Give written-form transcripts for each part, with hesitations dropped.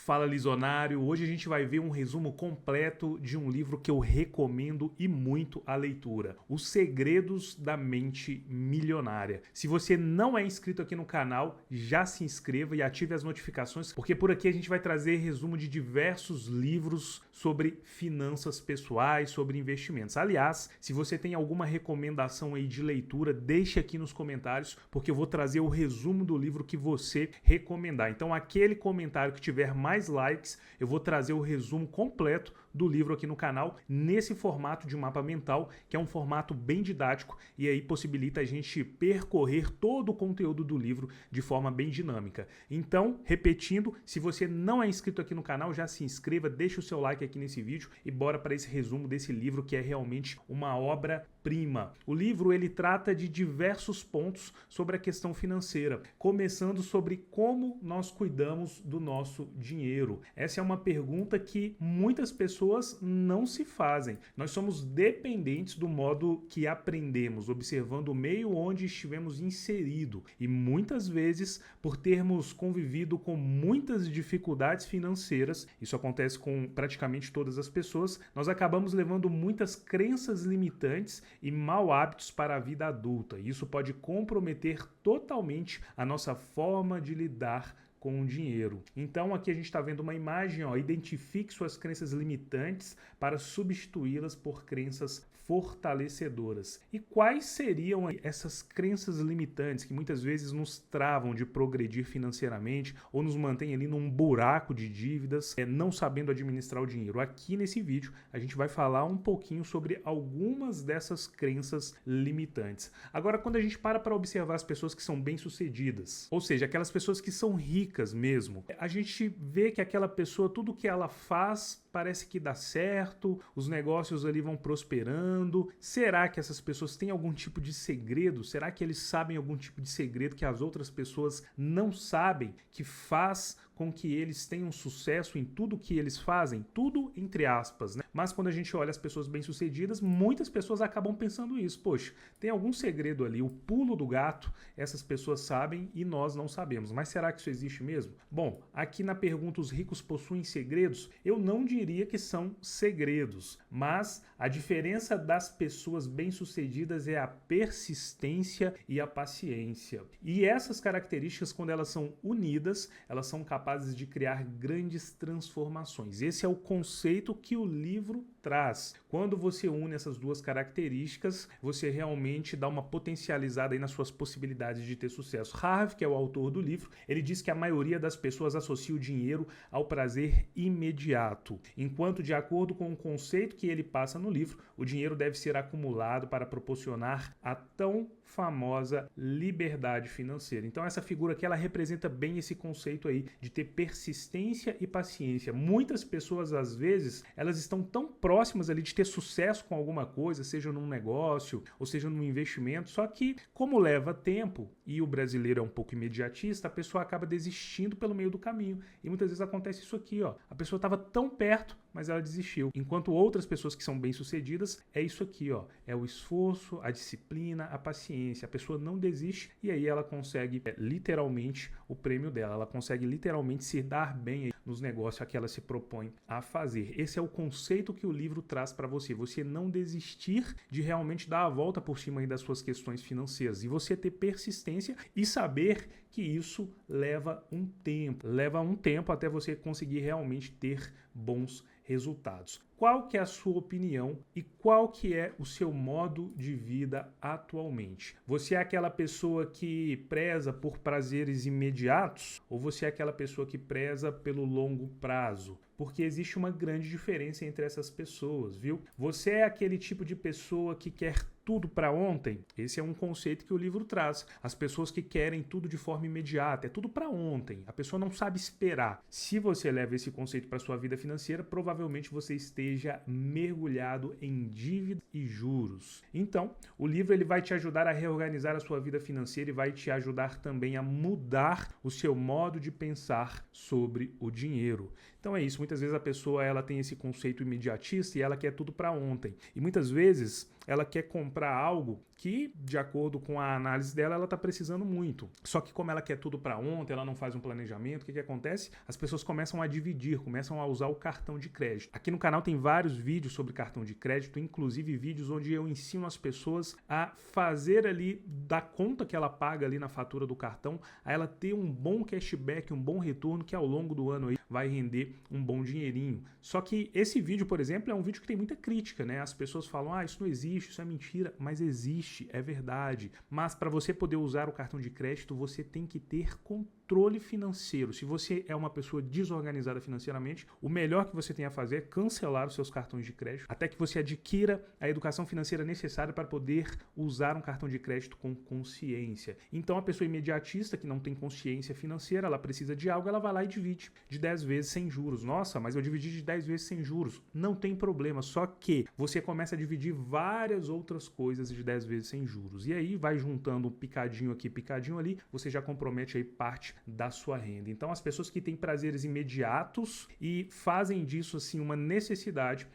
Fala Lisonário, hoje a gente vai ver um resumo completo de um livro que eu recomendo e muito a leitura, Os Segredos da Mente Milionária. Se você não é inscrito aqui no canal, já se inscreva e ative as notificações, porque por aqui a gente vai trazer resumo de diversos livros sobre finanças pessoais, sobre investimentos. Aliás, se você tem alguma recomendação aí de leitura, deixe aqui nos comentários, porque eu vou trazer o resumo do livro que você recomendar. Então aquele comentário que tiver mais likes, eu vou trazer o resumo completo do livro aqui no canal, nesse formato de mapa mental, que é um formato bem didático e aí possibilita a gente percorrer todo o conteúdo do livro de forma bem dinâmica. Então, repetindo, se você não é inscrito aqui no canal, já se inscreva, deixa o seu like aqui nesse vídeo e bora para esse resumo desse livro que é realmente uma obra-prima. O livro ele trata de diversos pontos sobre a questão financeira, começando sobre como nós cuidamos do nosso dinheiro. Essa é uma pergunta que muitas pessoas não se fazem. Nós somos dependentes do modo que aprendemos, observando o meio onde estivemos inseridos. E muitas vezes, por termos convivido com muitas dificuldades financeiras, isso acontece com praticamente todas as pessoas, nós acabamos levando muitas crenças limitantes e mau hábitos para a vida adulta. Isso pode comprometer totalmente a nossa forma de lidar com o dinheiro. Então aqui a gente está vendo uma imagem, ó, identifique suas crenças limitantes para substituí-las por crenças fortalecedoras. E quais seriam essas crenças limitantes que muitas vezes nos travam de progredir financeiramente ou nos mantêm ali num buraco de dívidas, não sabendo administrar o dinheiro? Aqui nesse vídeo a gente vai falar um pouquinho sobre algumas dessas crenças limitantes. Agora, quando a gente para observar as pessoas que são bem-sucedidas, ou seja, aquelas pessoas que são ricas mesmo, a gente vê que aquela pessoa, tudo que ela faz parece que dá certo, os negócios ali vão prosperando. Será que essas pessoas têm algum tipo de segredo? Será que eles sabem algum tipo de segredo que as outras pessoas não sabem, que faz com que eles tenham sucesso em tudo que eles fazem? Tudo entre aspas, né? Mas quando a gente olha as pessoas bem-sucedidas, muitas pessoas acabam pensando isso. Poxa, tem algum segredo ali, o pulo do gato, essas pessoas sabem e nós não sabemos. Mas será que isso existe mesmo? Bom, aqui na pergunta os ricos possuem segredos? Eu não diria que são segredos, mas a diferença das pessoas bem-sucedidas é a persistência e a paciência. E essas características, quando elas são unidas, elas são capazes de criar grandes transformações. Esse é o conceito que o livro traz. Quando você une essas duas características, você realmente dá uma potencializada aí nas suas possibilidades de ter sucesso. Harvey, que é o autor do livro, ele diz que a maioria das pessoas associa o dinheiro ao prazer imediato, enquanto, de acordo com o conceito que ele passa no livro, o dinheiro deve ser acumulado para proporcionar a tão famosa liberdade financeira. Então essa figura aqui, ela representa bem esse conceito aí de ter persistência e paciência. Muitas pessoas, às vezes, elas estão tão próximas ali de ter sucesso com alguma coisa, seja num negócio ou seja num investimento, só que como leva tempo e o brasileiro é um pouco imediatista, a pessoa acaba desistindo pelo meio do caminho. E muitas vezes acontece isso aqui, ó. A pessoa estava tão perto, mas ela desistiu. Enquanto outras pessoas que são bem-sucedidas, é isso aqui, ó. É o esforço, a disciplina, a paciência. A pessoa não desiste e aí ela consegue literalmente o prêmio dela. Ela consegue literalmente se dar bem aí nos negócios que ela se propõe a fazer. Esse é o conceito que o livro traz para você. Você não desistir de realmente dar a volta por cima aí das suas questões financeiras. E você ter persistência e saber que isso leva um tempo. Leva um tempo até você conseguir realmente ter bons resultados. Qual que é a sua opinião e qual que é o seu modo de vida atualmente? Você é aquela pessoa que preza por prazeres imediatos ou você é aquela pessoa que preza pelo longo prazo? Porque existe uma grande diferença entre essas pessoas, viu? Você é aquele tipo de pessoa que quer tudo para ontem? Esse é um conceito que o livro traz. As pessoas que querem tudo de forma imediata, é tudo para ontem. A pessoa não sabe esperar. Se você leva esse conceito para sua vida financeira, provavelmente você esteja mergulhado em dívida e juros. Então, o livro ele vai te ajudar a reorganizar a sua vida financeira e vai te ajudar também a mudar o seu modo de pensar sobre o dinheiro. Então é isso, muitas vezes a pessoa ela tem esse conceito imediatista e ela quer tudo para ontem. E muitas vezes ela quer comprar comprar algo que, de acordo com a análise dela, ela está precisando muito. Só que como ela quer tudo para ontem, ela não faz um planejamento, o que acontece? As pessoas começam a dividir, começam a usar o cartão de crédito. Aqui no canal tem vários vídeos sobre cartão de crédito, inclusive vídeos onde eu ensino as pessoas a fazer ali, da conta que ela paga ali na fatura do cartão, a ela ter um bom cashback, um bom retorno que ao longo do ano aí vai render um bom dinheirinho. Só que esse vídeo, por exemplo, é um vídeo que tem muita crítica, né? As pessoas falam, isso não existe, isso é mentira, mas existe, é verdade. Mas para você poder usar o cartão de crédito, você tem que ter controle financeiro. Se você é uma pessoa desorganizada financeiramente, o melhor que você tem a fazer é cancelar os seus cartões de crédito até que você adquira a educação financeira necessária para poder usar um cartão de crédito com consciência. Então a pessoa imediatista que não tem consciência financeira, ela precisa de algo, ela vai lá e divide de 10 vezes sem juros. Nossa, mas eu dividi de 10 vezes sem juros. Não tem problema, só que você começa a dividir várias outras coisas de 10 vezes sem juros. E aí vai juntando um picadinho aqui, picadinho ali, você já compromete aí parte da sua renda. Então as pessoas que têm prazeres imediatos e fazem disso assim uma necessidade,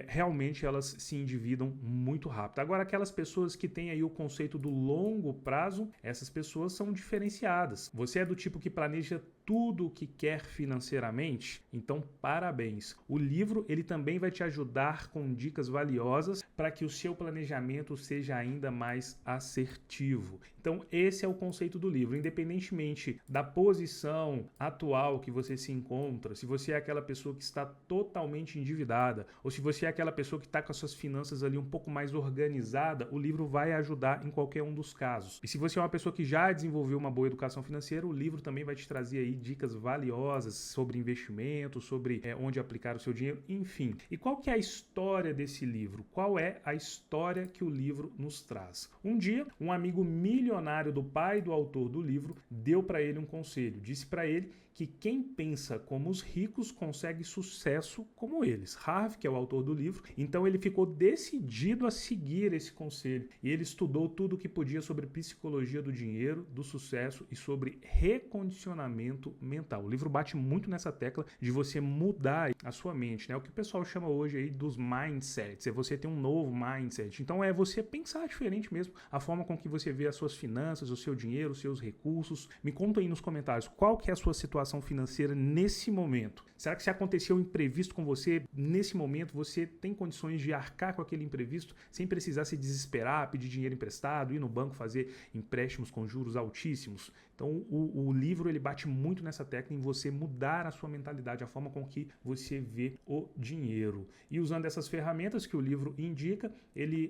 realmente elas se endividam muito rápido. Agora aquelas pessoas que têm aí o conceito do longo prazo, essas pessoas são diferenciadas. Você é do tipo que planeja tudo o que quer financeiramente? Então, parabéns! O livro ele também vai te ajudar com dicas valiosas para que o seu planejamento seja ainda mais assertivo. Então, esse é o conceito do livro. Independentemente da posição atual que você se encontra, se você é aquela pessoa que está totalmente endividada ou se você é aquela pessoa que está com as suas finanças ali um pouco mais organizada, o livro vai ajudar em qualquer um dos casos. E se você é uma pessoa que já desenvolveu uma boa educação financeira, o livro também vai te trazer aí dicas valiosas sobre investimento, sobre onde aplicar o seu dinheiro, enfim. E qual que é a história desse livro? Qual é a história que o livro nos traz? Um dia, um amigo milionário do pai do autor do livro deu para ele um conselho. Disse para ele que quem pensa como os ricos consegue sucesso como eles. Harvey, que é o autor do livro, então ele ficou decidido a seguir esse conselho. E ele estudou tudo o que podia sobre psicologia do dinheiro, do sucesso e sobre recondicionamento mental. O livro bate muito nessa tecla de você mudar a sua mente, né? O que o pessoal chama hoje aí dos mindsets, é você ter um novo mindset. Então é você pensar diferente mesmo, a forma com que você vê as suas finanças, o seu dinheiro, os seus recursos. Me conta aí nos comentários qual que é a sua situação financeira nesse momento. Será que se aconteceu um imprevisto com você nesse momento, você tem condições de arcar com aquele imprevisto sem precisar se desesperar, pedir dinheiro emprestado, ir no banco fazer empréstimos com juros altíssimos? Então o livro ele bate muito nessa tecla em você mudar a sua mentalidade, a forma com que você vê o dinheiro. E usando essas ferramentas que o livro indica,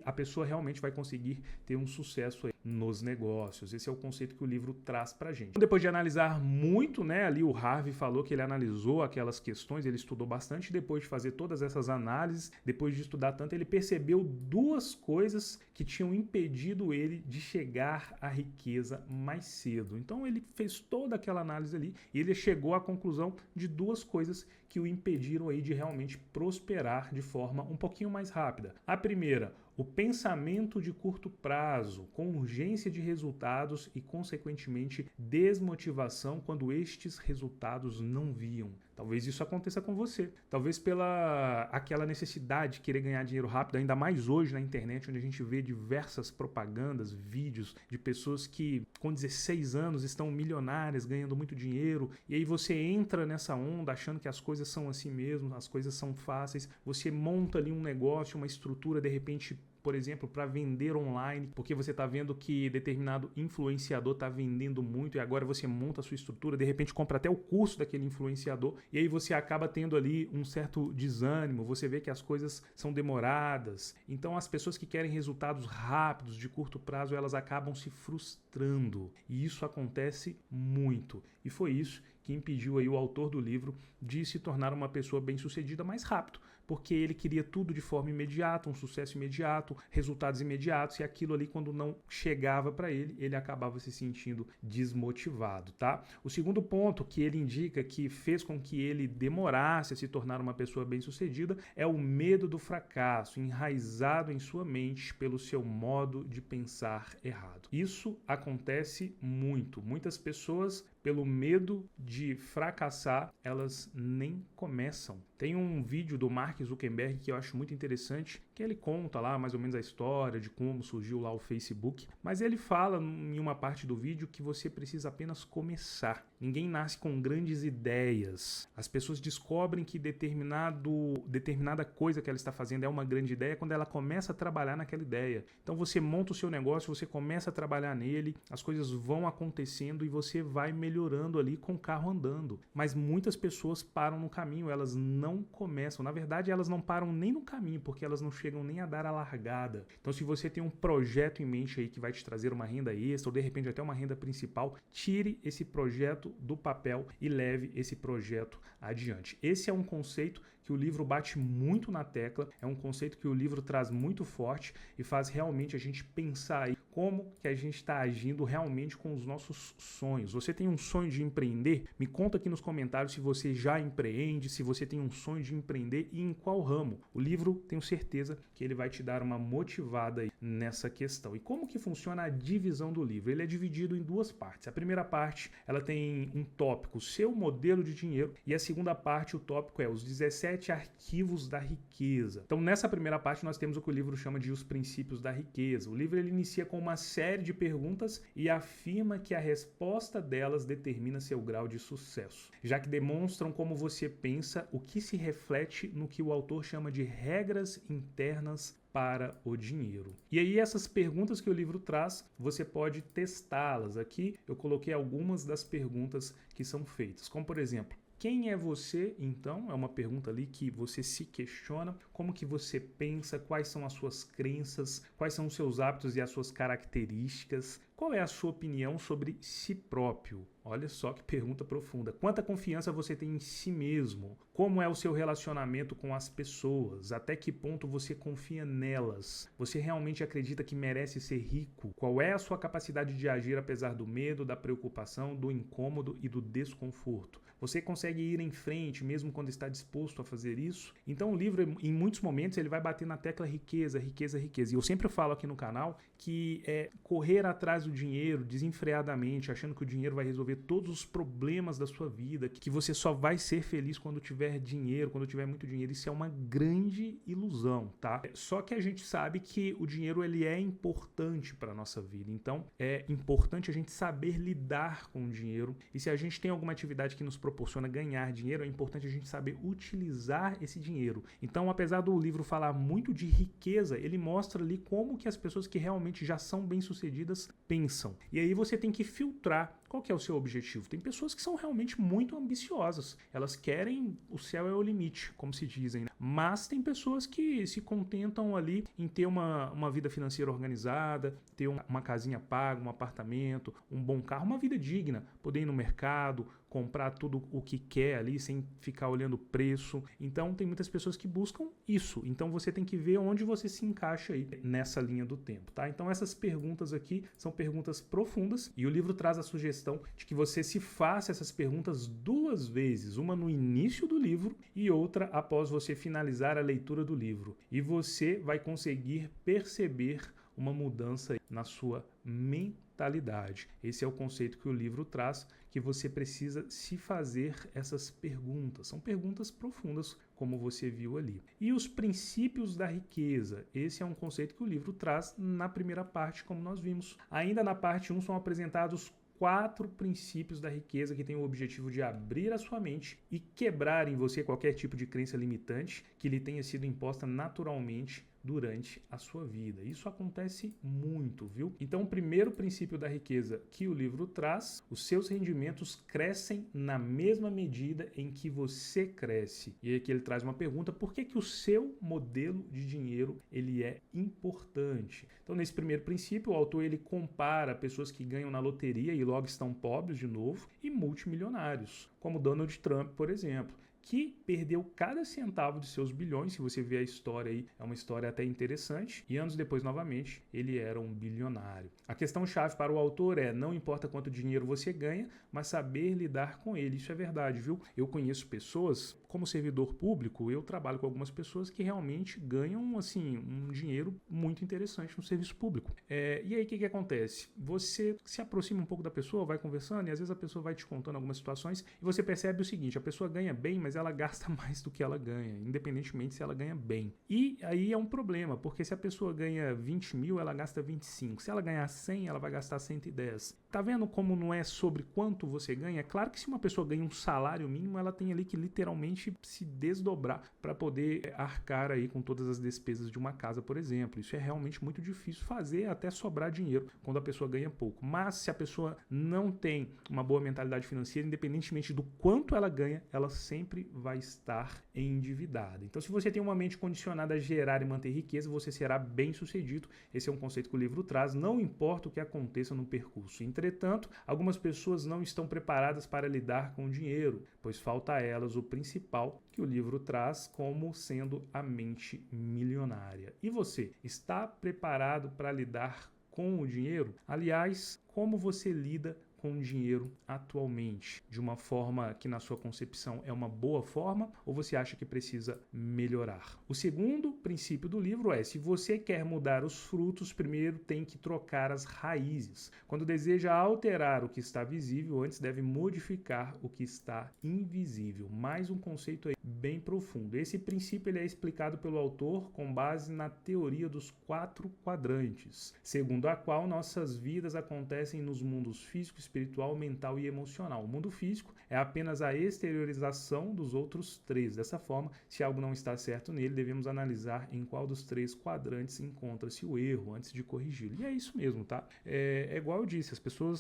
a pessoa realmente vai conseguir ter um sucesso aí nos negócios. Esse é o conceito que o livro traz pra gente. Depois de analisar muito, né, ali o Harvey falou que ele analisou aquelas questões, ele estudou bastante, depois de fazer todas essas análises, depois de estudar tanto, ele percebeu duas coisas que tinham impedido ele de chegar à riqueza mais cedo. Então ele fez toda aquela análise ali e ele chegou à conclusão de duas coisas que o impediram aí de realmente prosperar de forma um pouquinho mais rápida. A primeira, o pensamento de curto prazo, com urgência de resultados e, consequentemente, desmotivação quando estes resultados não viam. Talvez isso aconteça com você. Talvez pela aquela necessidade de querer ganhar dinheiro rápido, ainda mais hoje na internet, onde a gente vê diversas propagandas, vídeos de pessoas que com 16 anos estão milionárias, ganhando muito dinheiro, e aí você entra nessa onda achando que as coisas são assim mesmo, as coisas são fáceis, você monta ali um negócio, uma estrutura, de repente, por exemplo, para vender online, porque você está vendo que determinado influenciador está vendendo muito e agora você monta a sua estrutura, de repente compra até o curso daquele influenciador e aí você acaba tendo ali um certo desânimo, você vê que as coisas são demoradas. Então as pessoas que querem resultados rápidos, de curto prazo, elas acabam se frustrando e isso acontece muito. E foi isso que impediu aí o autor do livro de se tornar uma pessoa bem-sucedida mais rápido, porque ele queria tudo de forma imediata, um sucesso imediato, resultados imediatos, e aquilo ali, quando não chegava para ele, ele acabava se sentindo desmotivado, tá? O segundo ponto que ele indica que fez com que ele demorasse a se tornar uma pessoa bem-sucedida é o medo do fracasso, enraizado em sua mente pelo seu modo de pensar errado. Isso acontece muito. Muitas pessoas, pelo medo de fracassar, elas nem começam. Tem um vídeo do Mark Mark Zuckerberg, que eu acho muito interessante, que ele conta lá mais ou menos a história de como surgiu lá o Facebook, mas ele fala em uma parte do vídeo que você precisa apenas começar. Ninguém nasce com grandes ideias. As pessoas descobrem que determinada coisa que ela está fazendo é uma grande ideia quando ela começa a trabalhar naquela ideia. Então você monta o seu negócio, você começa a trabalhar nele, as coisas vão acontecendo e você vai melhorando ali com o carro andando. Mas muitas pessoas param no caminho, elas não começam. Na verdade, elas não param nem no caminho, porque elas não chegam nem a dar a largada. Então se você tem um projeto em mente aí que vai te trazer uma renda extra ou de repente até uma renda principal, tire esse projeto do papel e leve esse projeto adiante. Esse é um conceito que o livro bate muito na tecla, é um conceito que o livro traz muito forte e faz realmente a gente pensar aí como que a gente está agindo realmente com os nossos sonhos. Você tem um sonho de empreender? Me conta aqui nos comentários se você já empreende, se você tem um sonho de empreender e em qual ramo. O livro, tenho certeza que ele vai te dar uma motivada aí nessa questão. E como que funciona a divisão do livro? Ele é dividido em duas partes. A primeira parte, ela tem um tópico, seu modelo de dinheiro, e a segunda parte, o tópico é os 17 arquivos da riqueza. Então, nessa primeira parte, nós temos o que o livro chama de os princípios da riqueza. O livro ele inicia com uma série de perguntas e afirma que a resposta delas determina seu grau de sucesso, já que demonstram como você pensa, o que se reflete no que o autor chama de regras internas para o dinheiro. E aí essas perguntas que o livro traz, você pode testá-las. Aqui eu coloquei algumas das perguntas que são feitas, como por exemplo, quem é você, então? É uma pergunta ali que você se questiona, como que você pensa, quais são as suas crenças, quais são os seus hábitos e as suas características, qual é a sua opinião sobre si próprio? Olha só que pergunta profunda. Quanta confiança você tem em si mesmo? Como é o seu relacionamento com as pessoas? Até que ponto você confia nelas? Você realmente acredita que merece ser rico? Qual é a sua capacidade de agir apesar do medo, da preocupação, do incômodo e do desconforto? Você consegue ir em frente mesmo quando está disposto a fazer isso? Então o livro, em muitos momentos, ele vai bater na tecla riqueza, riqueza, riqueza. E eu sempre falo aqui no canal que é correr atrás do dinheiro desenfreadamente, achando que o dinheiro vai resolver todos os problemas da sua vida, que você só vai ser feliz quando tiver dinheiro, quando tiver muito dinheiro. Isso é uma grande ilusão, tá? Só que a gente sabe que o dinheiro ele é importante para a nossa vida. Então é importante a gente saber lidar com o dinheiro. E se a gente tem alguma atividade que nos proporciona ganhar dinheiro, é importante a gente saber utilizar esse dinheiro. Então, apesar do livro falar muito de riqueza, ele mostra ali como que as pessoas que realmente já são bem-sucedidas pensam. E aí você tem que filtrar qual que é o seu objetivo. Tem pessoas que são realmente muito ambiciosas. Elas querem, o céu é o limite, como se dizem, né? Mas tem pessoas que se contentam ali em ter uma vida financeira organizada, ter uma casinha paga, um apartamento, um bom carro, uma vida digna, poder ir no mercado, comprar tudo o que quer ali sem ficar olhando o preço. Então tem muitas pessoas que buscam isso. Então você tem que ver onde você se encaixa aí nessa linha do tempo, tá? Então essas perguntas aqui são perguntas profundas e o livro traz a sugestão de que você se faça essas perguntas duas vezes, uma no início do livro e outra após você finalizar a leitura do livro. E você vai conseguir perceber uma mudança na sua mentalidade. Esse é o conceito que o livro traz, que você precisa se fazer essas perguntas. São perguntas profundas, como você viu ali. E os princípios da riqueza. Esse é um conceito que o livro traz na primeira parte, como nós vimos. Ainda na parte 1 são apresentados 4 princípios da riqueza que têm o objetivo de abrir a sua mente e quebrar em você qualquer tipo de crença limitante que lhe tenha sido imposta naturalmente durante a sua vida. Isso acontece muito, viu? Então, o primeiro princípio da riqueza que o livro traz, os seus rendimentos crescem na mesma medida em que você cresce. E aqui ele traz uma pergunta, por que que o seu modelo de dinheiro ele é importante? Então, nesse primeiro princípio, o autor ele compara pessoas que ganham na loteria e logo estão pobres de novo e multimilionários, como Donald Trump, por exemplo, que perdeu cada centavo de seus bilhões. Se você ver a história aí, é uma história até interessante. E anos depois, novamente, ele era um bilionário. A questão-chave para o autor é, não importa quanto dinheiro você ganha, mas saber lidar com ele. Isso é verdade, viu? Eu conheço pessoas, como servidor público, eu trabalho com algumas pessoas que realmente ganham, assim, um dinheiro muito interessante no serviço público. E aí, o que acontece? Você se aproxima um pouco da pessoa, vai conversando, e às vezes a pessoa vai te contando algumas situações, e você percebe o seguinte, a pessoa ganha bem, mas mas ela gasta mais do que ela ganha, independentemente se ela ganha bem. E aí é um problema, porque se a pessoa ganha 20 mil, ela gasta 25. Se ela ganhar 100, ela vai gastar 110. Tá vendo como não é sobre quanto você ganha? É claro que se uma pessoa ganha um salário mínimo, ela tem ali que literalmente se desdobrar para poder arcar aí com todas as despesas de uma casa, por exemplo. Isso é realmente muito difícil fazer, até sobrar dinheiro quando a pessoa ganha pouco. Mas se a pessoa não tem uma boa mentalidade financeira, independentemente do quanto ela ganha, ela sempre vai estar endividada. Então, se você tem uma mente condicionada a gerar e manter riqueza, você será bem sucedido. Esse é um conceito que o livro traz, não importa o que aconteça no percurso. Entretanto, algumas pessoas não estão preparadas para lidar com o dinheiro, pois falta a elas o principal que o livro traz como sendo a mente milionária. E você, está preparado para lidar com o dinheiro? Aliás, como você lida com o dinheiro atualmente? De uma forma que na sua concepção é uma boa forma, ou você acha que precisa melhorar? O segundo princípio do livro é: se você quer mudar os frutos, primeiro tem que trocar as raízes. Quando deseja alterar o que está visível, antes deve modificar o que está invisível. Mais um conceito aí bem profundo. Esse princípio ele é explicado pelo autor com base na teoria dos 4 quadrantes, segundo a qual nossas vidas acontecem nos mundos físico, espiritual, mental e emocional. O mundo físico é apenas a exteriorização dos outros 3. Dessa forma, se algo não está certo nele, devemos analisar em qual dos 3 quadrantes encontra-se o erro antes de corrigi-lo. E é isso mesmo, tá? É igual eu disse,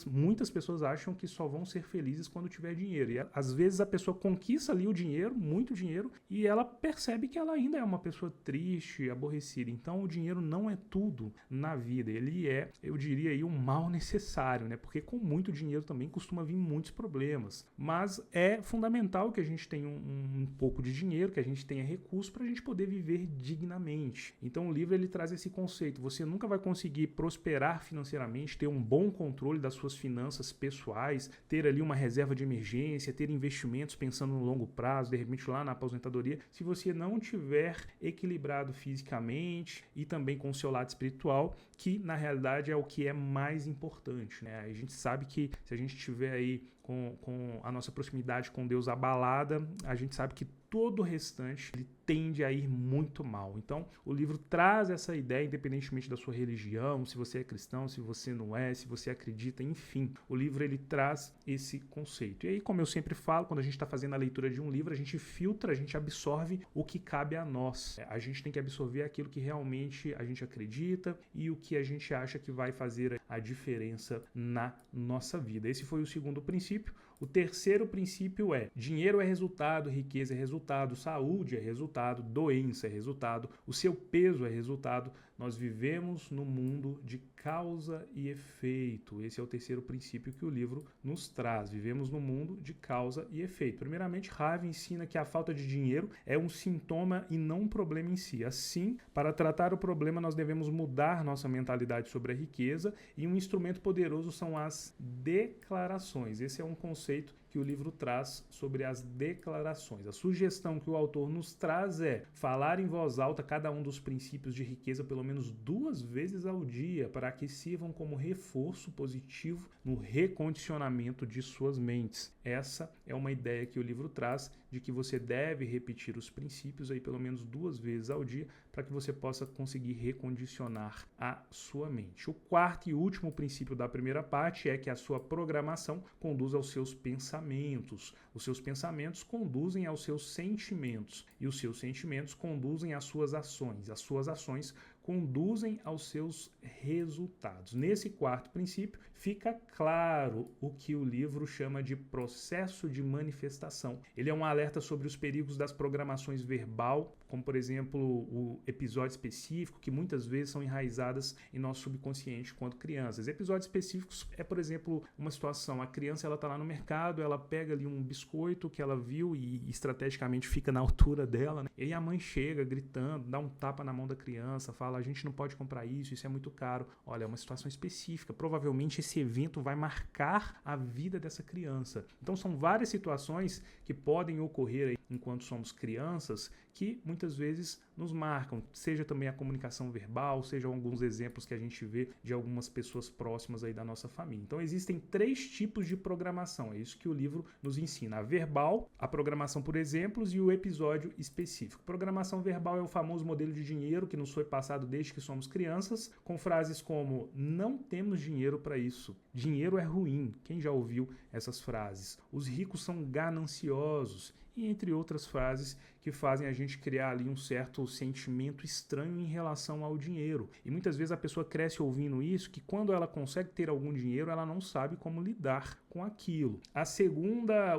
muitas pessoas acham que só vão ser felizes quando tiver dinheiro. E às vezes a pessoa conquista ali o dinheiro, muito dinheiro, e ela percebe que ela ainda é uma pessoa triste, aborrecida. Então o dinheiro não é tudo na vida. Ele é, eu diria aí, um mal necessário, né? Porque com muito dinheiro também costuma vir muitos problemas. Mas é fundamental que a gente tenha um pouco de dinheiro, que a gente tenha recursos para a gente poder viver dignamente. Então o livro ele traz esse conceito. Você nunca vai conseguir prosperar financeiramente, ter um bom controle das suas finanças pessoais, ter ali uma reserva de emergência, ter investimentos pensando no longo prazo, de repente lá na aposentadoria, se você não tiver equilibrado fisicamente e também com o seu lado espiritual, que na realidade é o que é mais importante, né? A gente sabe que se a gente tiver aí com a nossa proximidade com Deus abalada, a gente sabe que todo o restante ele tende a ir muito mal. Então, o livro traz essa ideia, independentemente da sua religião, se você é cristão, se você não é, se você acredita, enfim. O livro ele traz esse conceito. E aí, como eu sempre falo, quando a gente está fazendo a leitura de um livro, a gente filtra, a gente absorve o que cabe a nós. A gente tem que absorver aquilo que realmente a gente acredita e o que a gente acha que vai fazer a diferença na nossa vida. Esse foi o segundo princípio. O terceiro princípio é: dinheiro é resultado, riqueza é resultado, saúde é resultado, doença é resultado, o seu peso é resultado. Nós vivemos no mundo de causa e efeito. Esse é o terceiro princípio que o livro nos traz. Vivemos no mundo de causa e efeito. Primeiramente, Harvey ensina que a falta de dinheiro é um sintoma e não um problema em si. Assim, para tratar o problema, nós devemos mudar nossa mentalidade sobre a riqueza, e um instrumento poderoso são as declarações. Esse é um conceito que o livro traz sobre as declarações. A sugestão que o autor nos traz é falar em voz alta cada um dos princípios de riqueza pelo menos 2 vezes ao dia, para que sirvam como reforço positivo no recondicionamento de suas mentes. Essa é uma ideia que o livro traz, de que você deve repetir os princípios aí pelo menos 2 vezes ao dia, para que você possa conseguir recondicionar a sua mente. O quarto e último princípio da primeira parte é que a sua programação conduz aos seus pensamentos. Os seus pensamentos conduzem aos seus sentimentos, e os seus sentimentos conduzem às suas ações. As suas ações conduzem aos seus resultados. Nesse quarto princípio, fica claro o que o livro chama de processo de manifestação. Ele é um alerta sobre os perigos das programações verbal, como por exemplo o episódio específico, que muitas vezes são enraizadas em nosso subconsciente quando crianças. Episódios específicos é, por exemplo, uma situação: a criança ela está lá no mercado, ela pega ali um biscoito que ela viu e estrategicamente fica na altura dela, né? E aí a mãe chega gritando, dá um tapa na mão da criança, fala: a gente não pode comprar isso é muito caro. Olha, é uma situação específica. Provavelmente esse evento vai marcar a vida dessa criança. Então são várias situações que podem ocorrer aí enquanto somos crianças, que muitas vezes nos marcam, seja também a comunicação verbal, seja alguns exemplos que a gente vê de algumas pessoas próximas aí da nossa família. Então existem 3 tipos de programação, é isso que o livro nos ensina: A verbal, a programação por exemplos e o episódio específico. Programação verbal é o famoso modelo de dinheiro que nos foi passado desde que somos crianças, com frases como: não temos dinheiro para isso, dinheiro é ruim. Quem já ouviu essas frases? Os ricos são gananciosos, e entre outras frases que fazem a gente criar ali um certo sentimento estranho em relação ao dinheiro. E muitas vezes a pessoa cresce ouvindo isso, que quando ela consegue ter algum dinheiro, ela não sabe como lidar com aquilo.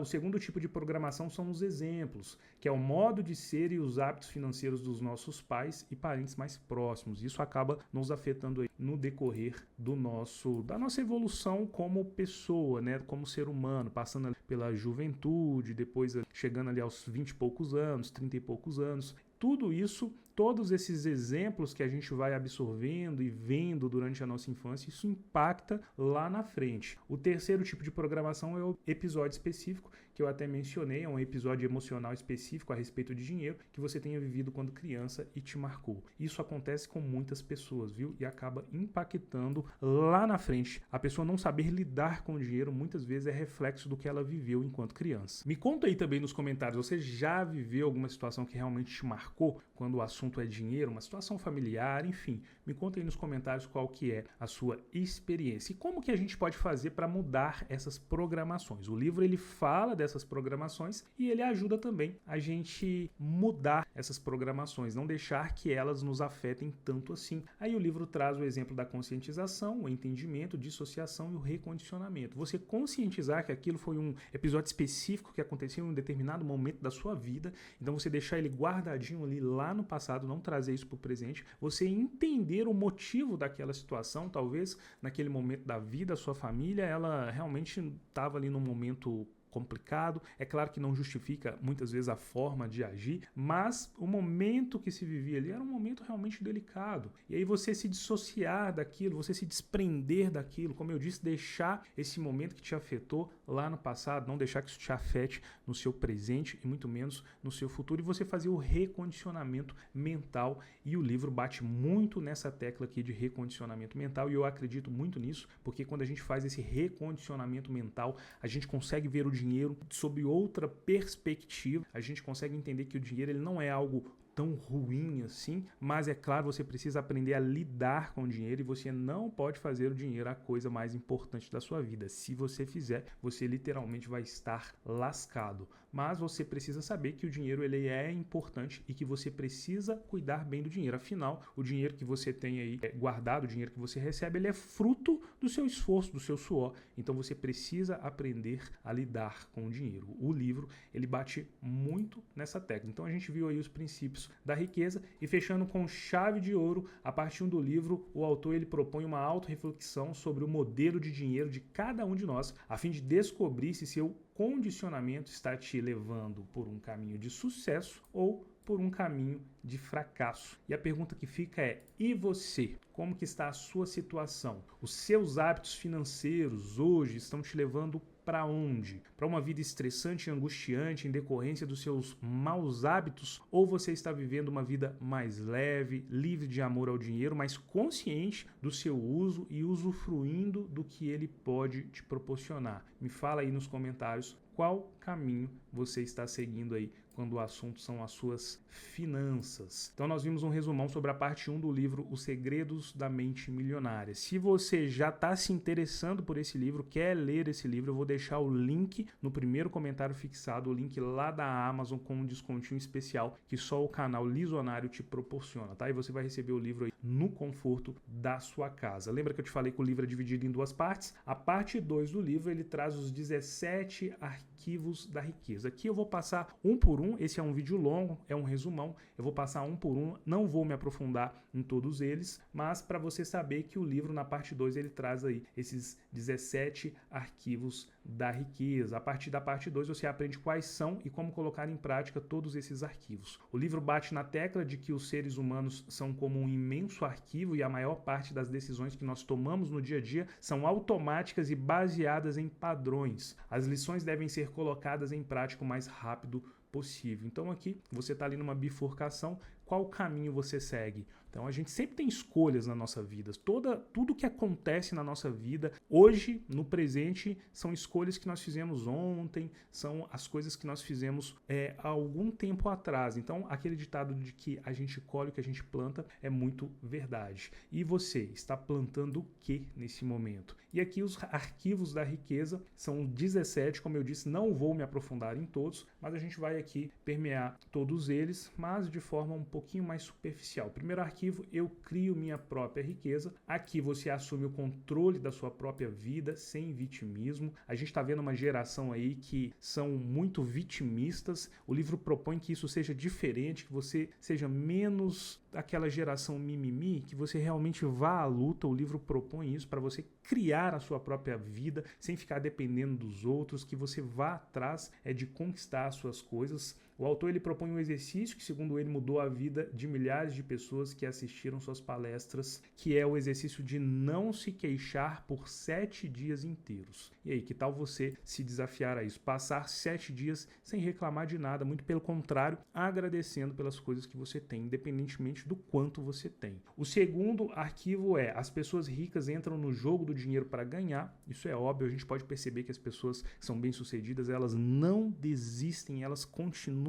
O segundo tipo de programação são os exemplos, que é o modo de ser e os hábitos financeiros dos nossos pais e parentes mais próximos. Isso acaba nos afetando aí no decorrer da nossa evolução como pessoa, né, como ser humano, passando pela juventude, depois chegando ali aos 20 e poucos anos, 30 e poucos anos. Tudo isso, todos esses exemplos que a gente vai absorvendo e vendo durante a nossa infância, isso impacta lá na frente. O terceiro tipo de programação é o episódio específico, que eu até mencionei, é um episódio emocional específico a respeito de dinheiro que você tenha vivido quando criança e te marcou. Isso acontece com muitas pessoas, viu? E acaba impactando lá na frente. A pessoa não saber lidar com o dinheiro muitas vezes é reflexo do que ela viveu enquanto criança. Me conta aí também nos comentários, você já viveu alguma situação que realmente te marcou quando o assunto é dinheiro, uma situação familiar, enfim. Me conta aí nos comentários qual que é a sua experiência e como que a gente pode fazer para mudar essas programações. O livro ele fala dessas programações e ele ajuda também a gente mudar essas programações, não deixar que elas nos afetem tanto assim. Aí o livro traz o exemplo da conscientização, o entendimento, dissociação e o recondicionamento. Você conscientizar que aquilo foi um episódio específico que aconteceu em um determinado momento da sua vida, então você deixar ele guardadinho ali lá no passado, não trazer isso para o presente, você entender o motivo daquela situação, talvez naquele momento da vida, a sua família, ela realmente estava ali num momento complicado. É claro que não justifica muitas vezes a forma de agir, mas o momento que se vivia ali era um momento realmente delicado. E aí você se dissociar daquilo, você se desprender daquilo, como eu disse, deixar esse momento que te afetou lá no passado, não deixar que isso te afete no seu presente e muito menos no seu futuro, e você fazer o recondicionamento mental. E o livro bate muito nessa tecla aqui de recondicionamento mental, e eu acredito muito nisso, porque quando a gente faz esse recondicionamento mental, a gente consegue ver o dinheiro sob outra perspectiva, a gente consegue entender que o dinheiro ele não é algo tão ruim assim, mas é claro, você precisa aprender a lidar com o dinheiro e você não pode fazer o dinheiro a coisa mais importante da sua vida. Se você fizer, você literalmente vai estar lascado. Mas você precisa saber que o dinheiro ele é importante e que você precisa cuidar bem do dinheiro. Afinal, o dinheiro que você tem aí guardado, o dinheiro que você recebe, ele é fruto do seu esforço, do seu suor. Então você precisa aprender a lidar com o dinheiro. O livro, ele bate muito nessa tecla. Então a gente viu aí os princípios da riqueza e fechando com chave de ouro, a partir do livro, o autor ele propõe uma autorreflexão sobre o modelo de dinheiro de cada um de nós, a fim de descobrir se seu condicionamento está te levando por um caminho de sucesso ou por um caminho de fracasso. E a pergunta que fica é: e você? Como que está a sua situação? Os seus hábitos financeiros hoje estão te levando para onde? Para uma vida estressante e angustiante em decorrência dos seus maus hábitos? Ou você está vivendo uma vida mais leve, livre de amor ao dinheiro, mas consciente do seu uso e usufruindo do que ele pode te proporcionar? Me fala aí nos comentários qual caminho você está seguindo aí quando o assunto são as suas finanças. Então nós vimos um resumão sobre a parte 1 do livro Os Segredos da Mente Milionária. Se você já está se interessando por esse livro, quer ler esse livro, eu vou deixar o link no primeiro comentário fixado, o link lá da Amazon com um descontinho especial que só o canal Lizonário te proporciona, tá? E você vai receber o livro aí no conforto da sua casa. Lembra que eu te falei que o livro é dividido em duas partes? A parte 2 do livro, ele traz os 17 arquivos da riqueza. Aqui eu vou passar um por um, esse é um vídeo longo, é um resumão, eu vou passar um por um, não vou me aprofundar em todos eles, mas para você saber que o livro na parte 2 ele traz aí esses 17 arquivos da riqueza. A partir da parte 2 você aprende quais são e como colocar em prática todos esses arquivos. O livro bate na tecla de que os seres humanos são como um imenso arquivo e a maior parte das decisões que nós tomamos no dia a dia são automáticas e baseadas em padrões. As lições devem ser colocadas em prática o mais rápido possível. Então aqui você está ali numa bifurcação, qual caminho você segue. Então a gente sempre tem escolhas na nossa vida. Tudo que acontece na nossa vida, hoje, no presente, são escolhas que nós fizemos ontem, são as coisas que nós fizemos há algum tempo atrás. Então aquele ditado de que a gente colhe o que a gente planta é muito verdade. E você está plantando o que nesse momento? E aqui os arquivos da riqueza são 17, como eu disse, não vou me aprofundar em todos, mas a gente vai aqui permear todos eles, mas de forma um pouquinho mais superficial. Primeiro arquivo, eu crio minha própria riqueza. Aqui você assume o controle da sua própria vida sem vitimismo. A gente está vendo uma geração aí que são muito vitimistas. O livro propõe que isso seja diferente, que você seja menos aquela geração mimimi, que você realmente vá à luta. O livro propõe isso para você criar a sua própria vida sem ficar dependendo dos outros, que você vá atrás de conquistar as suas coisas. O autor ele propõe um exercício que, segundo ele, mudou a vida de milhares de pessoas que assistiram suas palestras, que é o exercício de não se queixar por 7 dias inteiros. E aí, que tal você se desafiar a isso? Passar 7 dias sem reclamar de nada, muito pelo contrário, agradecendo pelas coisas que você tem, independentemente do quanto você tem. O segundo arquivo é: as pessoas ricas entram no jogo do dinheiro para ganhar. Isso é óbvio, a gente pode perceber que as pessoas que são bem-sucedidas, elas não desistem, elas continuam.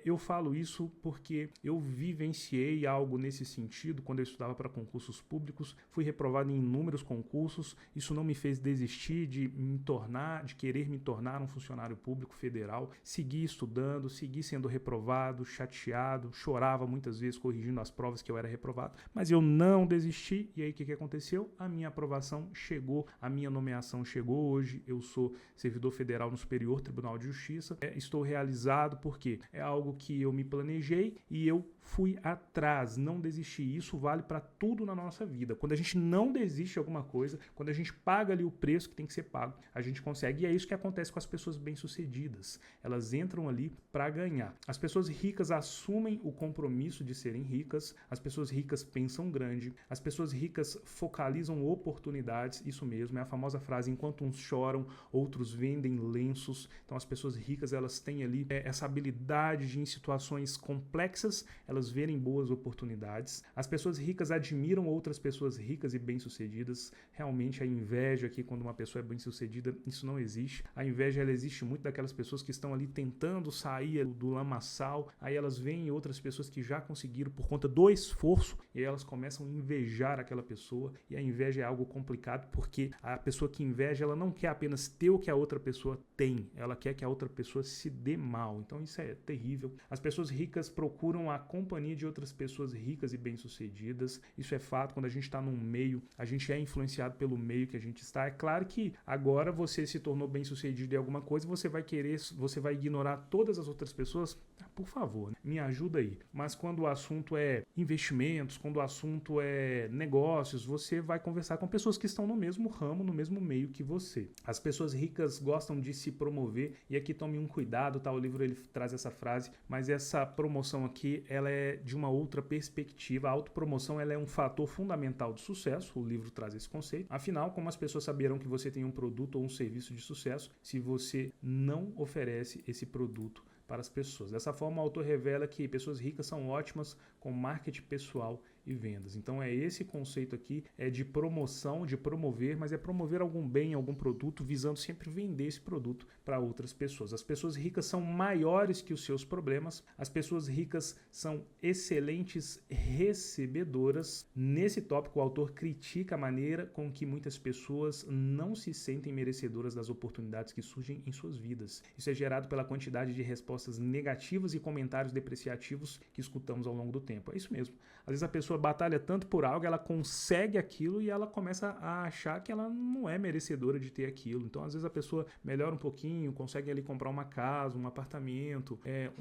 Eu falo isso porque eu vivenciei algo nesse sentido quando eu estudava para concursos públicos, fui reprovado em inúmeros concursos. Isso não me fez desistir de querer me tornar um funcionário público federal. Segui estudando, segui sendo reprovado, chateado, chorava muitas vezes corrigindo as provas que eu era reprovado, mas eu não desisti. E aí o que aconteceu? A minha aprovação chegou, a minha nomeação chegou. Hoje eu sou servidor federal no Superior Tribunal de Justiça. Estou realizado porque é algo que eu me planejei e eu fui atrás, não desisti. Isso vale para tudo na nossa vida. Quando a gente não desiste de alguma coisa, quando a gente paga ali o preço que tem que ser pago, a gente consegue. E é isso que acontece com as pessoas bem-sucedidas. Elas entram ali para ganhar. As pessoas ricas assumem o compromisso de serem ricas. As pessoas ricas pensam grande. As pessoas ricas focalizam oportunidades. Isso mesmo, é a famosa frase: enquanto uns choram, outros vendem lenços. Então as pessoas ricas, elas têm ali essa habilidade de, em situações complexas, elas verem boas oportunidades. As pessoas ricas admiram outras pessoas ricas e bem-sucedidas. Realmente a inveja aqui, quando uma pessoa é bem-sucedida, isso não existe. A inveja, ela existe muito daquelas pessoas que estão ali tentando sair do lamaçal, aí elas veem outras pessoas que já conseguiram por conta do esforço, e aí elas começam a invejar aquela pessoa. E a inveja é algo complicado, porque a pessoa que inveja, ela não quer apenas ter o que a outra pessoa tem, ela quer que a outra pessoa se dê mal. Então isso é terrível. As pessoas ricas procuram a companhia de outras pessoas ricas e bem-sucedidas. Isso é fato. Quando a gente está num meio, a gente é influenciado pelo meio que a gente está. É claro que agora você se tornou bem-sucedido em alguma coisa, você vai ignorar todas as outras pessoas. Por favor, né? Me ajuda aí. Mas quando o assunto é investimentos, quando o assunto é negócios, você vai conversar com pessoas que estão no mesmo ramo, no mesmo meio que você. As pessoas ricas gostam de se promover, e aqui tome um cuidado, tá? O livro ele traz essa frase, mas essa promoção aqui, ela é de uma outra perspectiva. A autopromoção, ela é um fator fundamental de sucesso. O livro traz esse conceito. Afinal, como as pessoas saberão que você tem um produto ou um serviço de sucesso se você não oferece esse produto para as pessoas? Dessa forma, o autor revela que pessoas ricas são ótimas com marketing pessoal e vendas. Então é esse conceito aqui, é de promoção, de promover, mas é promover algum bem, algum produto, visando sempre vender esse produto para outras pessoas. As pessoas ricas são maiores que os seus problemas. As pessoas ricas são excelentes recebedoras. Nesse tópico, o autor critica a maneira com que muitas pessoas não se sentem merecedoras das oportunidades que surgem em suas vidas. Isso é gerado pela quantidade de respostas negativas e comentários depreciativos que escutamos ao longo do tempo. É isso mesmo. Às vezes a pessoa batalha tanto por algo, ela consegue aquilo e ela começa a achar que ela não é merecedora de ter aquilo. Então, às vezes a pessoa melhora um pouquinho, consegue ali comprar uma casa, um apartamento,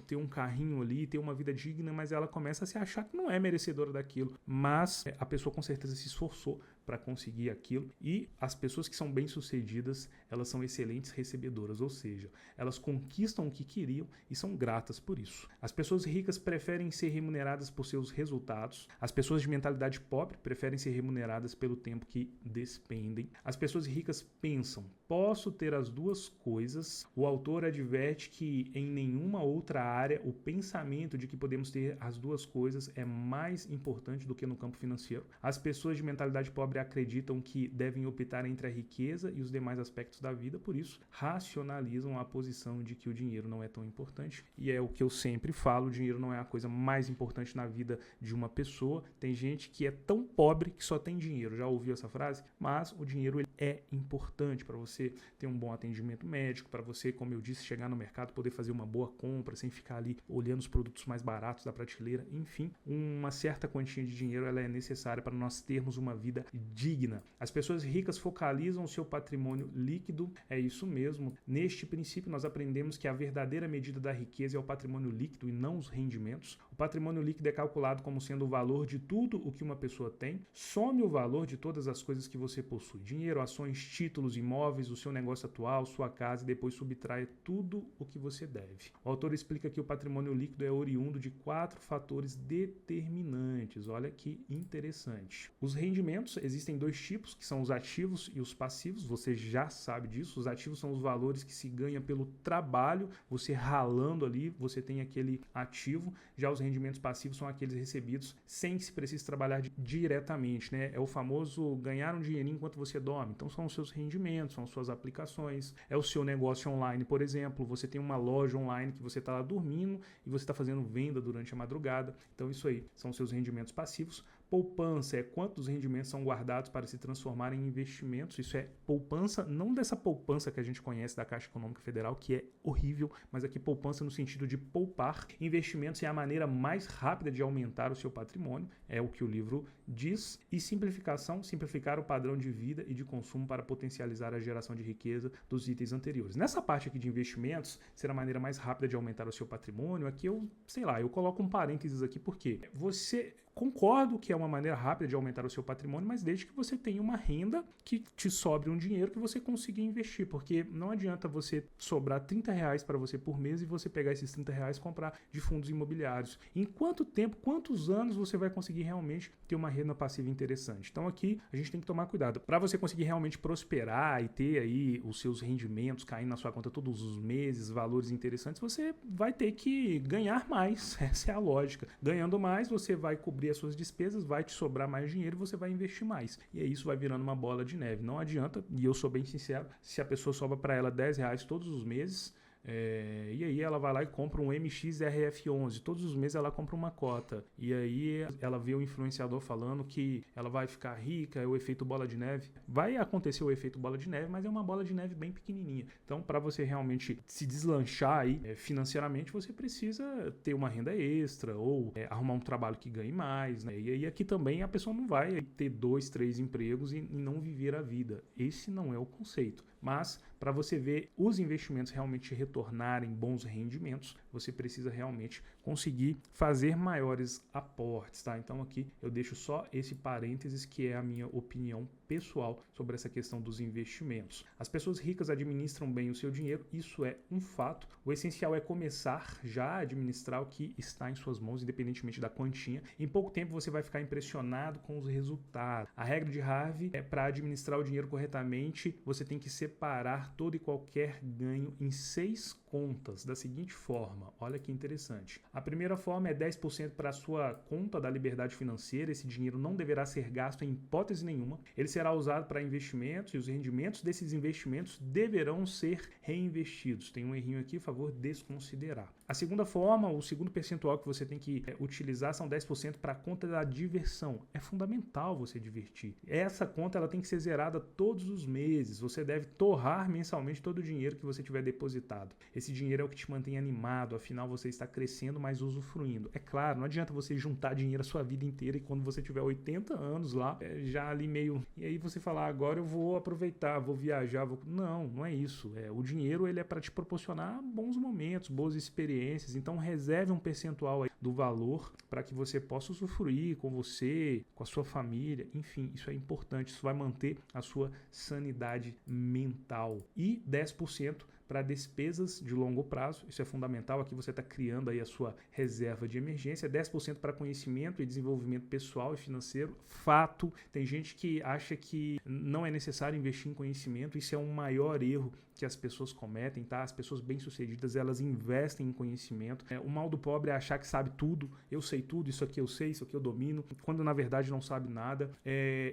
ter um carrinho ali, ter uma vida digna, mas ela começa a se achar que não é merecedora daquilo. Mas a pessoa com certeza se esforçou para conseguir aquilo. E as pessoas que são bem-sucedidas, elas são excelentes recebedoras, ou seja, elas conquistam o que queriam e são gratas por isso. As pessoas ricas preferem ser remuneradas por seus resultados. As pessoas de mentalidade pobre preferem ser remuneradas pelo tempo que despendem. As pessoas ricas pensam: posso ter as duas coisas. O autor adverte que em nenhuma outra área o pensamento de que podemos ter as duas coisas é mais importante do que no campo financeiro. As pessoas de mentalidade pobre acreditam que devem optar entre a riqueza e os demais aspectos da vida, por isso racionalizam a posição de que o dinheiro não é tão importante. E é o que eu sempre falo, o dinheiro não é a coisa mais importante na vida de uma pessoa. Tem gente que é tão pobre que só tem dinheiro. Já ouviu essa frase? Mas o dinheiro ele é importante para você ter um bom atendimento médico, para você, como eu disse, chegar no mercado, poder fazer uma boa compra sem ficar ali olhando os produtos mais baratos da prateleira. Enfim, uma certa quantia de dinheiro ela é necessária para nós termos uma vida digna. As pessoas ricas focalizam o seu patrimônio líquido. É isso mesmo. Neste princípio, nós aprendemos que a verdadeira medida da riqueza é o patrimônio líquido e não os rendimentos. O patrimônio líquido é calculado como sendo o valor de tudo o que uma pessoa tem. Some o valor de todas as coisas que você possui. Dinheiro, ações, títulos, imóveis, o seu negócio atual, sua casa, e depois subtrai tudo o que você deve. O autor explica que o patrimônio líquido é oriundo de 4 fatores determinantes. Olha que interessante. Os rendimentos, existem 2 tipos, que são os ativos e os passivos. Você já sabe disso. Os ativos são os valores que se ganha pelo trabalho, você ralando ali, você tem aquele ativo. Já os rendimentos passivos são aqueles recebidos sem que se precise trabalhar diretamente, né? É o famoso ganhar um dinheirinho enquanto você dorme. Então são os seus rendimentos, são suas aplicações, é o seu negócio online, por exemplo. Você tem uma loja online que você está lá dormindo e você está fazendo venda durante a madrugada. Então isso aí são seus rendimentos passivos. Poupança é quantos rendimentos são guardados para se transformar em investimentos. Isso é poupança, não dessa poupança que a gente conhece da Caixa Econômica Federal, que é horrível, mas aqui poupança no sentido de poupar. Investimentos é a maneira mais rápida de aumentar o seu patrimônio, é o que o livro diz. E simplificação, simplificar o padrão de vida e de consumo para potencializar a geração de riqueza dos itens anteriores. Nessa parte aqui de investimentos, ser a maneira mais rápida de aumentar o seu patrimônio, aqui eu coloco um parênteses aqui, porque você... Concordo que é uma maneira rápida de aumentar o seu patrimônio, mas desde que você tenha uma renda que te sobre um dinheiro que você consiga investir, porque não adianta você sobrar R$30 para você por mês e você pegar esses R$30 e comprar de fundos imobiliários. Em quanto tempo, quantos anos você vai conseguir realmente ter uma renda passiva interessante? Então aqui a gente tem que tomar cuidado. Para você conseguir realmente prosperar e ter aí os seus rendimentos caindo na sua conta todos os meses, valores interessantes, você vai ter que ganhar mais. Essa é a lógica. Ganhando mais, você vai cobrir as suas despesas, vai te sobrar mais dinheiro e você vai investir mais. E aí isso vai virando uma bola de neve. Não adianta, e eu sou bem sincero, se a pessoa sobra para ela R$10 todos os meses, e aí ela vai lá e compra um MXRF11, todos os meses ela compra uma cota, e aí ela vê o influenciador falando que ela vai ficar rica, é o efeito bola de neve. Vai acontecer o efeito bola de neve, mas é uma bola de neve bem pequenininha. Então, para você realmente se deslanchar aí financeiramente, você precisa ter uma renda extra ou arrumar um trabalho que ganhe mais, né? E aí aqui também a pessoa não vai ter 2, 3 empregos e não viver a vida. Esse não é o conceito. Mas para você ver os investimentos realmente retornarem bons rendimentos, você precisa realmente conseguir fazer maiores aportes, tá? Então aqui eu deixo só esse parênteses que é a minha opinião pessoal sobre essa questão dos investimentos. As pessoas ricas administram bem o seu dinheiro, isso é um fato. O essencial é começar já a administrar o que está em suas mãos, independentemente da quantia. Em pouco tempo você vai ficar impressionado com os resultados. A regra de Harvey é para administrar o dinheiro corretamente, você tem que separar todo e qualquer ganho em 6 contas da seguinte forma. Olha que interessante. A primeira forma é 10% para a sua conta da liberdade financeira. Esse dinheiro não deverá ser gasto em hipótese nenhuma. Ele será usado para investimentos e os rendimentos desses investimentos deverão ser reinvestidos. Tem um errinho aqui, por favor, desconsiderar. A segunda forma, o segundo percentual que você tem que utilizar são 10% para a conta da diversão. É fundamental você divertir. Essa conta ela tem que ser zerada todos os meses. Você deve torrar mensalmente todo o dinheiro que você tiver depositado. Esse dinheiro é o que te mantém animado, afinal você está crescendo, mas usufruindo. É claro, não adianta você juntar dinheiro a sua vida inteira e quando você tiver 80 anos lá, já ali meio... E aí você falar, agora eu vou aproveitar, vou viajar, vou... Não é isso. O dinheiro ele é para te proporcionar bons momentos, boas experiências, então reserve um percentual aí do valor para que você possa usufruir com você, com a sua família, enfim, isso é importante, isso vai manter a sua sanidade mental. E 10% para despesas de longo prazo, isso é fundamental, aqui você está criando aí a sua reserva de emergência, 10% para conhecimento e desenvolvimento pessoal e financeiro, fato, tem gente que acha que não é necessário investir em conhecimento, isso é um maior erro que as pessoas cometem, tá? As pessoas bem-sucedidas, elas investem em conhecimento. O mal do pobre é achar que sabe tudo, eu sei tudo, isso aqui eu sei, isso aqui eu domino, quando na verdade não sabe nada.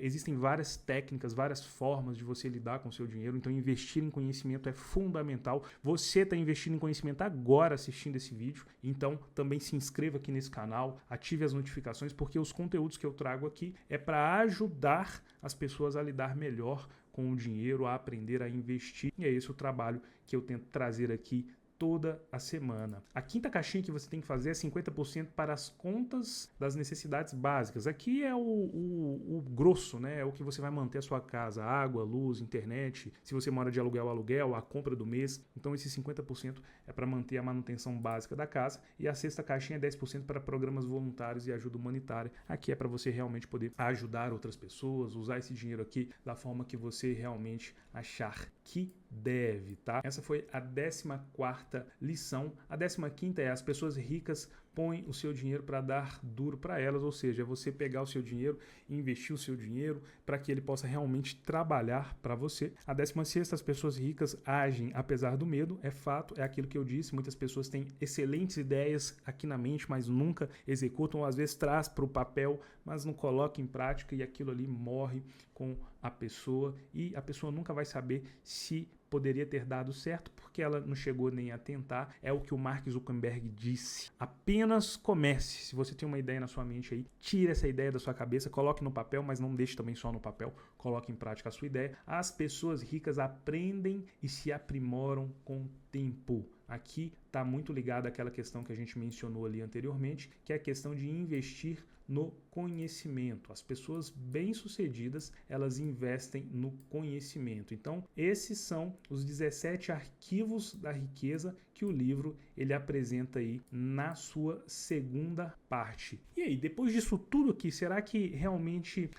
Existem várias técnicas, várias formas de você lidar com o seu dinheiro, então investir em conhecimento é fundamental. Você está investindo em conhecimento agora assistindo esse vídeo, então também se inscreva aqui nesse canal, ative as notificações, porque os conteúdos que eu trago aqui é para ajudar as pessoas a lidar melhor com o dinheiro, a aprender a investir. E é esse o trabalho que eu tento trazer aqui toda a semana. A quinta caixinha que você tem que fazer é 50% para as contas das necessidades básicas. Aqui é o grosso, né? É o que você vai manter a sua casa, água, luz, internet, se você mora de aluguel, a compra do mês. Então esse 50% é para manter a manutenção básica da casa. E a sexta caixinha é 10% para programas voluntários e ajuda humanitária. Aqui é para você realmente poder ajudar outras pessoas, usar esse dinheiro aqui da forma que você realmente achar que deve, tá? Essa foi a 14ª lição. A 15ª é: as pessoas ricas põem o seu dinheiro para dar duro para elas, ou seja, é você pegar o seu dinheiro e investir o seu dinheiro para que ele possa realmente trabalhar para você. A 16ª, as pessoas ricas agem apesar do medo, é fato, é aquilo que eu disse, muitas pessoas têm excelentes ideias aqui na mente, mas nunca executam, às vezes traz para o papel, mas não coloca em prática e aquilo ali morre com a pessoa e a pessoa nunca vai saber se poderia ter dado certo porque ela não chegou nem a tentar. É o que o Mark Zuckerberg disse. Apenas comece. Se você tem uma ideia na sua mente aí, tire essa ideia da sua cabeça, coloque no papel, mas não deixe também só no papel, coloque em prática a sua ideia. As pessoas ricas aprendem e se aprimoram com o tempo. Aqui está muito ligado àquela questão que a gente mencionou ali anteriormente, que é a questão de investir no conhecimento. As pessoas bem-sucedidas, elas investem no conhecimento. Então, esses são os 17 arquivos da riqueza que o livro ele apresenta aí na sua segunda parte. E aí, depois disso tudo aqui, será que realmente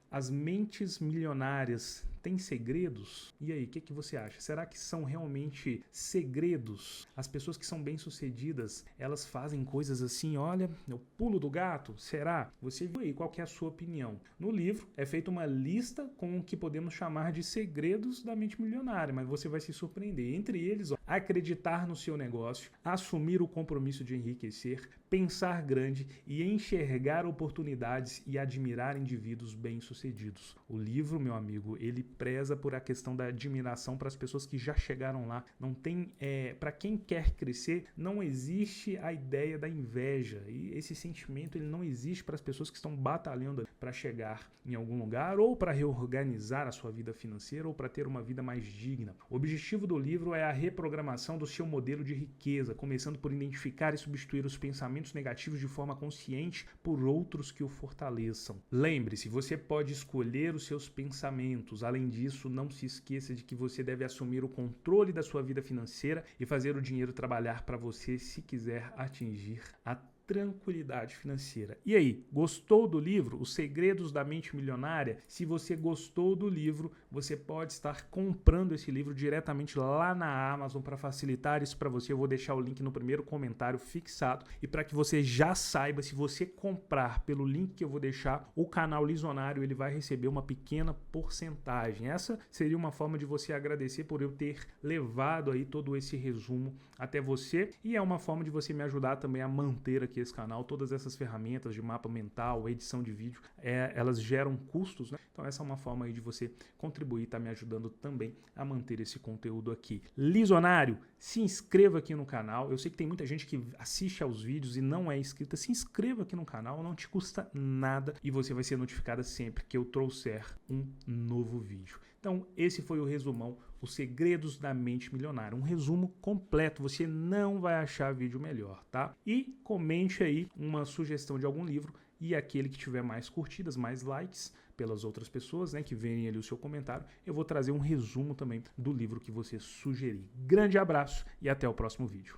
as mentes milionárias têm segredos? E aí, o que você acha? Será que são realmente segredos? As pessoas que são bem-sucedidas, elas fazem coisas assim, olha, eu pulo do gato? Será? Você viu aí, qual que é a sua opinião? No livro é feita uma lista com o que podemos chamar de segredos da mente milionária, mas você vai se surpreender. Entre eles, ó, acreditar no seu negócio, assumir o compromisso de enriquecer, pensar grande e enxergar oportunidades e admirar indivíduos bem-sucedidos. O livro, meu amigo, ele preza por a questão da admiração para as pessoas que já chegaram lá. Não tem, para quem quer crescer, não existe a ideia da inveja. E esse sentimento ele não existe para as pessoas que estão batalhando para chegar em algum lugar ou para reorganizar a sua vida financeira ou para ter uma vida mais digna. O objetivo do livro é a reprogramação do seu modelo de riqueza, começando por identificar e substituir os pensamentos negativos de forma consciente por outros que o fortaleçam. Lembre-se, você pode escolher os seus pensamentos. Além disso, não se esqueça de que você deve assumir o controle da sua vida financeira e fazer o dinheiro trabalhar para você se quiser atingir a tranquilidade financeira. E aí, gostou do livro Os Segredos da Mente Milionária? Se você gostou do livro, você pode estar comprando esse livro diretamente lá na Amazon para facilitar isso para você. Eu vou deixar o link no primeiro comentário fixado e para que você já saiba, se você comprar pelo link que eu vou deixar, o canal Lizonário ele vai receber uma pequena porcentagem. Essa seria uma forma de você agradecer por eu ter levado aí todo esse resumo até você e é uma forma de você me ajudar também a manter aqui esse canal. Todas essas ferramentas de mapa mental, edição de vídeo, elas geram custos, né? Então essa é uma forma aí de você contribuir, tá me ajudando também a manter esse conteúdo aqui. Lizonário, se inscreva aqui no canal. Eu sei que tem muita gente que assiste aos vídeos e não é inscrita. Se inscreva aqui no canal, não te custa nada e você vai ser notificada sempre que eu trouxer um novo vídeo. Então, esse foi o resumão, Os Segredos da Mente Milionária. Um resumo completo, você não vai achar vídeo melhor, tá? E comente aí uma sugestão de algum livro e aquele que tiver mais curtidas, mais likes pelas outras pessoas, né, que verem ali o seu comentário, eu vou trazer um resumo também do livro que você sugerir. Grande abraço e até o próximo vídeo.